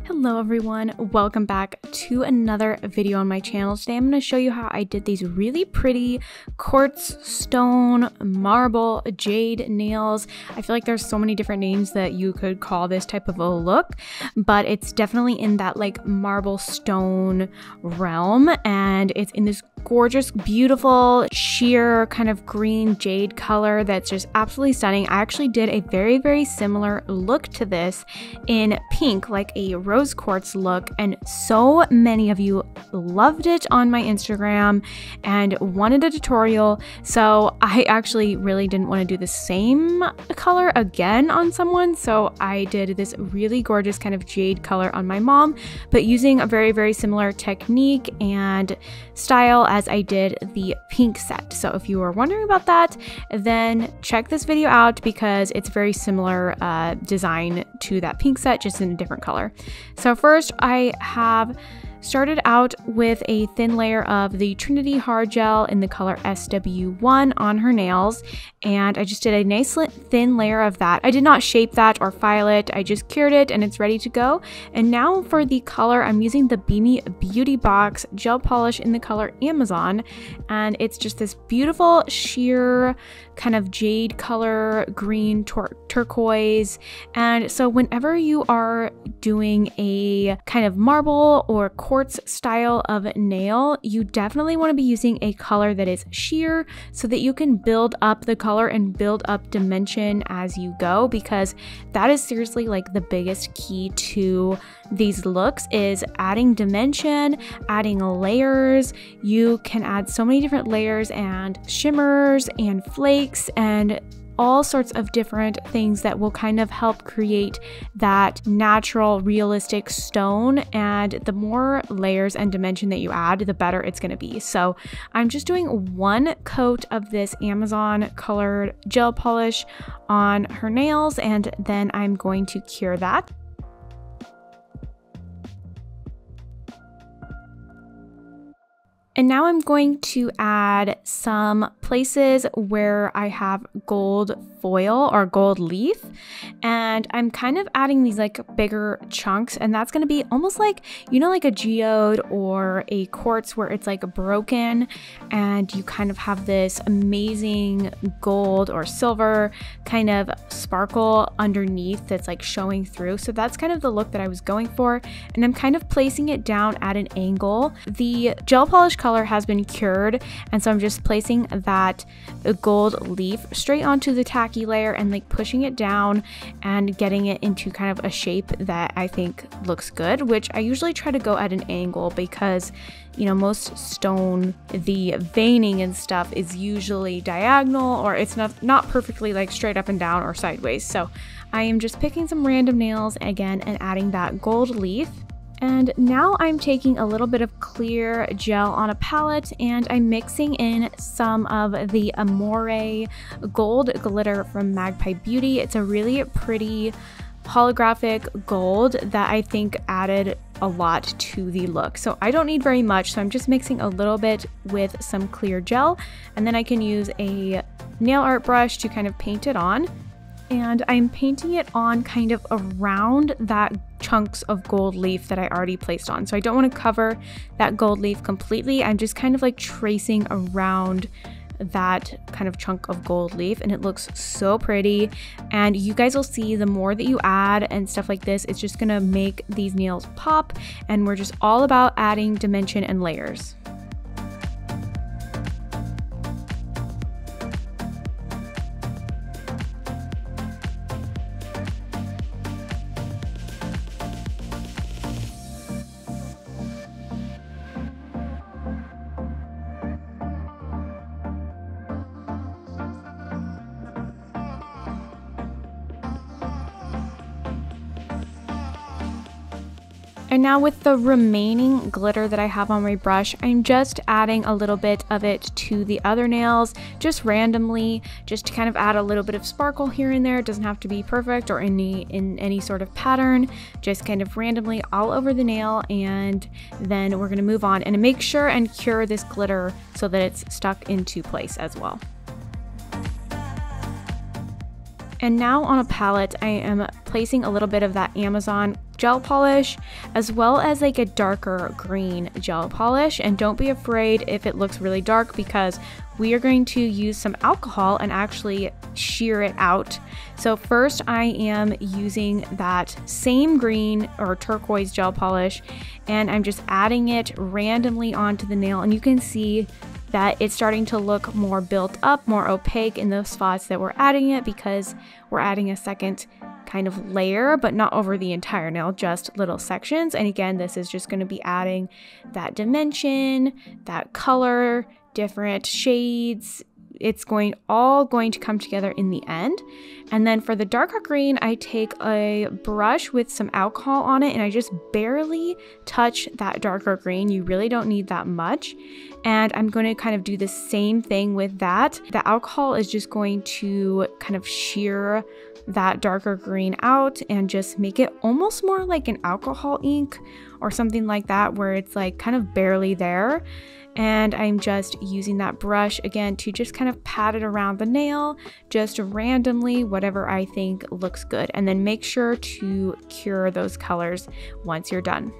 Hello everyone, welcome back to another video on my channel. Today I'm going to show you how I did these really pretty quartz, stone, marble, jade nails. I feel like there's so many different names that you could call this type of a look, but it's definitely in that like marble stone realm, and it's in this gorgeous, beautiful, sheer kind of green jade color that's just absolutely stunning. I actually did a very similar look to this in pink, like a rose quartz look, and so many of you loved it on my Instagram and wanted a tutorial. So I actually really didn't want to do the same color again on someone, so I did this really gorgeous kind of jade color on my mom, but using a very similar technique and style as I did the pink set. So if you were wondering about that, then check this video out because it's very similar design to that pink set, just in a different color. So first I have started out with a thin layer of the Trinity Hard Gel in the color SW1 on her nails, and I just did a nice thin layer of that. I did not shape that or file it, I just cured it and it's ready to go. And now for the color, I'm using the Beamy Beauty Box gel polish in the color Amazon, and it's just this beautiful sheer kind of jade color, green turquoise. And so whenever you are doing a kind of marble or quartz style of nail, you definitely want to be using a color that is sheer so that you can build up the color and build up dimension as you go, because that is seriously like the biggest key to these looks, is adding dimension, adding layers. You can add so many different layers and shimmers and flakes and all sorts of different things that will kind of help create that natural, realistic stone. And the more layers and dimension that you add, the better it's going to be. So I'm just doing one coat of this Amazon colored gel polish on her nails, and then I'm going to cure that. And now I'm going to add some places where I have gold foil or gold leaf, and I'm kind of adding these like bigger chunks, and that's going to be almost like, you know, like a geode or a quartz where it's like broken and you kind of have this amazing gold or silver kind of sparkle underneath that's like showing through. So that's kind of the look that I was going for, and I'm kind of placing it down at an angle. The gel polish color has been cured, and so I'm just placing that gold leaf straight onto the tacky layer and like pushing it down and getting it into kind of a shape that I think looks good, which I usually try to go at an angle because, you know, most stone, the veining and stuff is usually diagonal, or it's not perfectly like straight up and down or sideways. So I am just picking some random nails again and adding that gold leaf. And now I'm taking a little bit of clear gel on a palette and I'm mixing in some of the Amore gold glitter from Magpie Beauty. It's a really pretty holographic gold that I think added a lot to the look. So I don't need very much, so I'm just mixing a little bit with some clear gel, and then I can use a nail art brush to kind of paint it on. And I'm painting it on kind of around that chunks of gold leaf that I already placed on. So I don't want to cover that gold leaf completely. I'm just kind of like tracing around that kind of chunk of gold leaf, and it looks so pretty. And you guys will see the more that you add and stuff like this, it's just gonna make these nails pop, and we're just all about adding dimension and layers. And now with the remaining glitter that I have on my brush, I'm just adding a little bit of it to the other nails, just randomly, just to kind of add a little bit of sparkle here and there. It doesn't have to be perfect or in any sort of pattern, just kind of randomly all over the nail. And then we're gonna move on and make sure and cure this glitter so that it's stuck into place as well. And now on a palette, I am placing a little bit of that Amazon gel polish as well as like a darker green gel polish. And don't be afraid if it looks really dark, because we are going to use some alcohol and actually sheer it out. So first I am using that same green or turquoise gel polish, and I'm just adding it randomly onto the nail, and you can see that it's starting to look more built up, more opaque in those spots that we're adding it, because we're adding a second kind of layer, but not over the entire nail, just little sections. And again, this is just going to be adding that dimension, that color, different shades. It's all going to come together in the end. And then for the darker green, I take a brush with some alcohol on it, and I just barely touch that darker green. You really don't need that much. And I'm going to kind of do the same thing with that. The alcohol is just going to kind of sheer that darker green out and just make it almost more like an alcohol ink or something like that, where it's like kind of barely there. And I'm just using that brush again to just kind of pat it around the nail, just randomly, whatever I think looks good. And then make sure to cure those colors once you're done.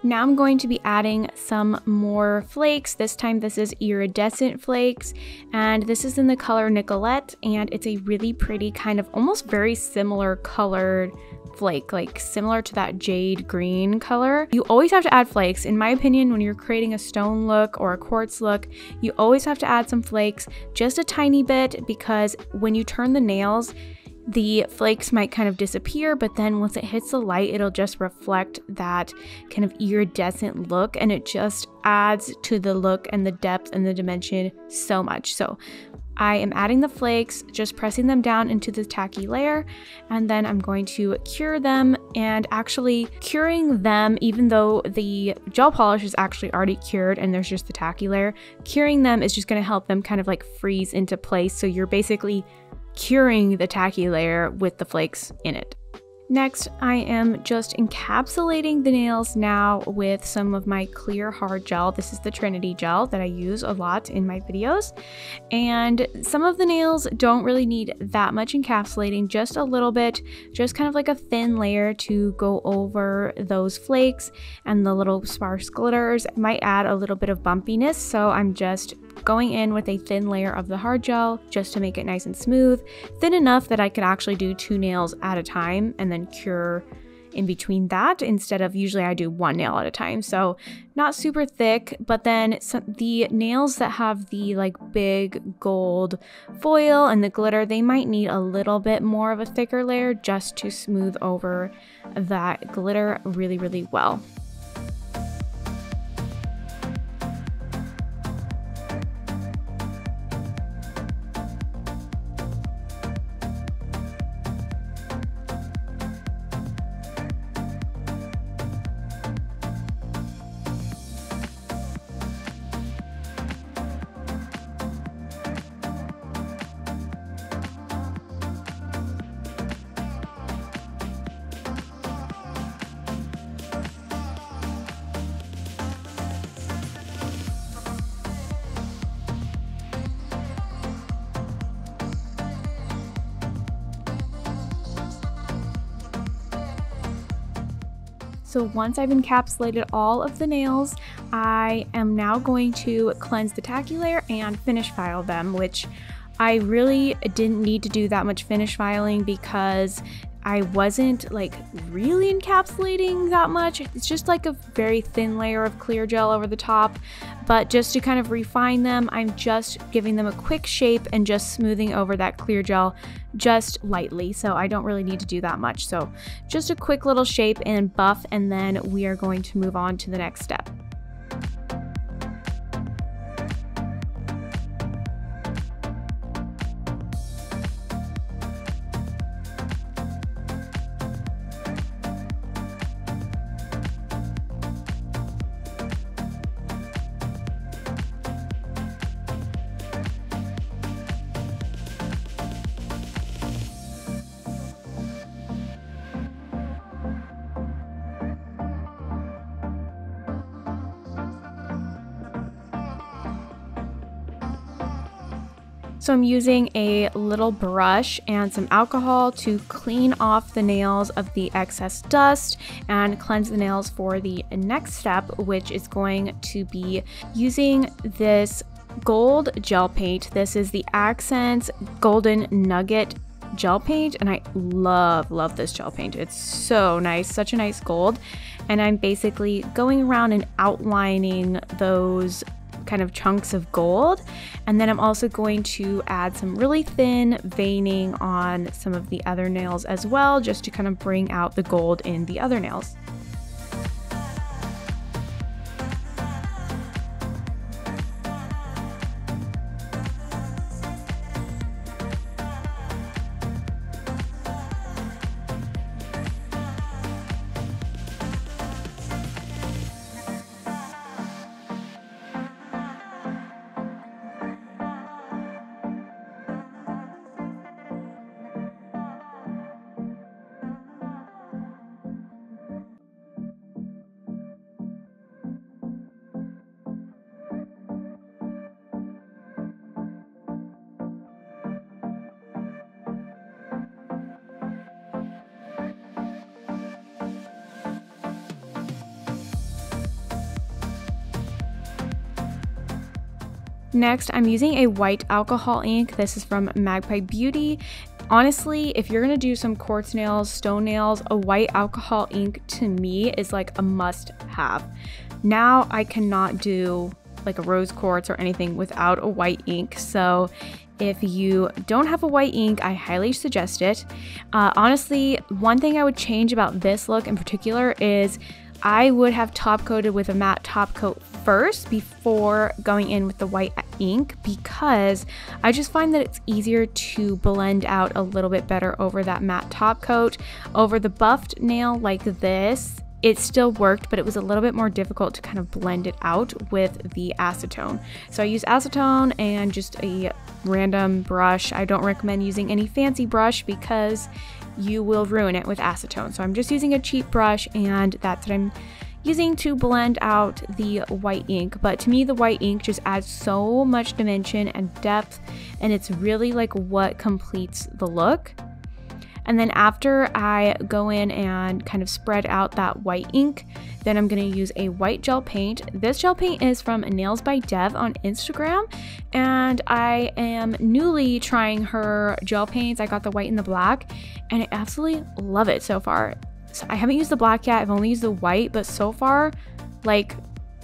Now I'm going to be adding some more flakes. This time this is Iridescent Flakes, and this is in the color Nicolette, and it's a really pretty kind of almost very similar colored flake, like similar to that jade green color. You always have to add flakes. In my opinion, when you're creating a stone look or a quartz look, you always have to add some flakes, just a tiny bit, because when you turn the nails, the flakes might kind of disappear, but then once it hits the light, it'll just reflect that kind of iridescent look, and it just adds to the look and the depth and the dimension so much. So I am adding the flakes, just pressing them down into the tacky layer, and then I'm going to cure them. And actually curing them, even though the gel polish is actually already cured and there's just the tacky layer, curing them is just going to help them kind of like freeze into place. So you're basically curing the tacky layer with the flakes in it. Next, I am just encapsulating the nails now with some of my clear hard gel. This is the Trinity gel that I use a lot in my videos. And some of the nails don't really need that much encapsulating, just a little bit, just kind of like a thin layer to go over those flakes and the little sparse glitters. It might add a little bit of bumpiness, so I'm just going in with a thin layer of the hard gel just to make it nice and smooth, thin enough that I could actually do 2 nails at a time and then cure in between that, instead of usually I do 1 nail at a time. So not super thick, but then the nails that have the like big gold foil and the glitter, they might need a little bit more of a thicker layer just to smooth over that glitter really, really well. So once I've encapsulated all of the nails, I am now going to cleanse the tacky layer and finish file them, which I really didn't need to do that much finish filing because I wasn't like really encapsulating that much. It's just like a very thin layer of clear gel over the top, but just to kind of refine them, I'm just giving them a quick shape and just smoothing over that clear gel just lightly. So I don't really need to do that much. So just a quick little shape and buff, and then we are going to move on to the next step. So I'm using a little brush and some alcohol to clean off the nails of the excess dust and cleanse the nails for the next step, which is going to be using this gold gel paint. This is the Accents Golden Nugget gel paint, and I love this gel paint. It's so nice, such a nice gold. And I'm basically going around and outlining those kind of chunks of gold, and then I'm also going to add some really thin veining on some of the other nails as well, just to kind of bring out the gold in the other nails. Next, I'm using a white alcohol ink. This is from Magpie Beauty. Honestly, if you're gonna do some quartz nails, stone nails, a white alcohol ink to me is like a must-have. Now I cannot do like a rose quartz or anything without a white ink, so if you don't have a white ink, I highly suggest it. Honestly, one thing I would change about this look in particular is I would have top coated with a matte top coat first before going in with the white ink, because I just find that it's easier to blend out a little bit better over that matte top coat. Over the buffed nail like this, it still worked, but it was a little bit more difficult to kind of blend it out with the acetone. So I use acetone and just a random brush. I don't recommend using any fancy brush because you will ruin it with acetone. So I'm just using a cheap brush, and that's what I'm using to blend out the white ink. But to me, the white ink just adds so much dimension and depth, and it's really like what completes the look. And then after I go in and kind of spread out that white ink, then I'm going to use a white gel paint. This gel paint is from Nails by Dev on Instagram, and I am newly trying her gel paints. I got the white and the black, and I absolutely love it so far. So I haven't used the black yet, I've only used the white, but so far, like,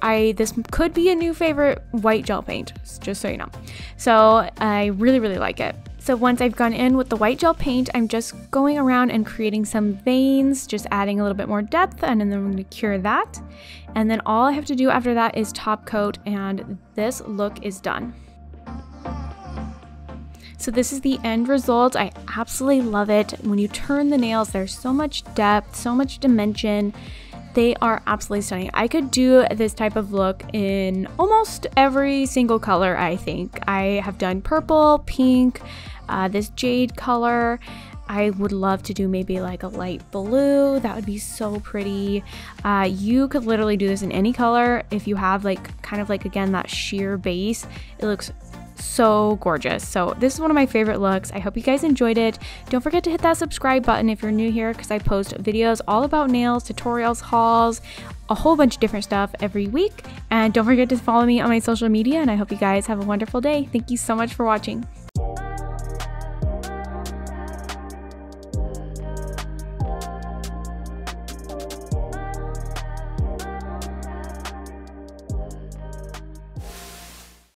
this could be a new favorite white gel paint, just so you know. So I really like it. So once I've gone in with the white gel paint, I'm just going around and creating some veins, just adding a little bit more depth, and then I'm going to cure that. And then all I have to do after that is top coat, and this look is done. So this is the end result. I absolutely love it. When you turn the nails, there's so much depth, so much dimension. They are absolutely stunning. I could do this type of look in almost every single color, I think. I have done purple, pink, this jade color. I would love to do maybe like a light blue. That would be so pretty. You could literally do this in any color. If you have like kind of like, again, that sheer base, it looks so gorgeous. So this is one of my favorite looks. I hope you guys enjoyed it. Don't forget to hit that subscribe button if you're new here, because I post videos all about nails, tutorials, hauls, a whole bunch of different stuff every week. And don't forget to follow me on my social media, and I hope you guys have a wonderful day. Thank you so much for watching.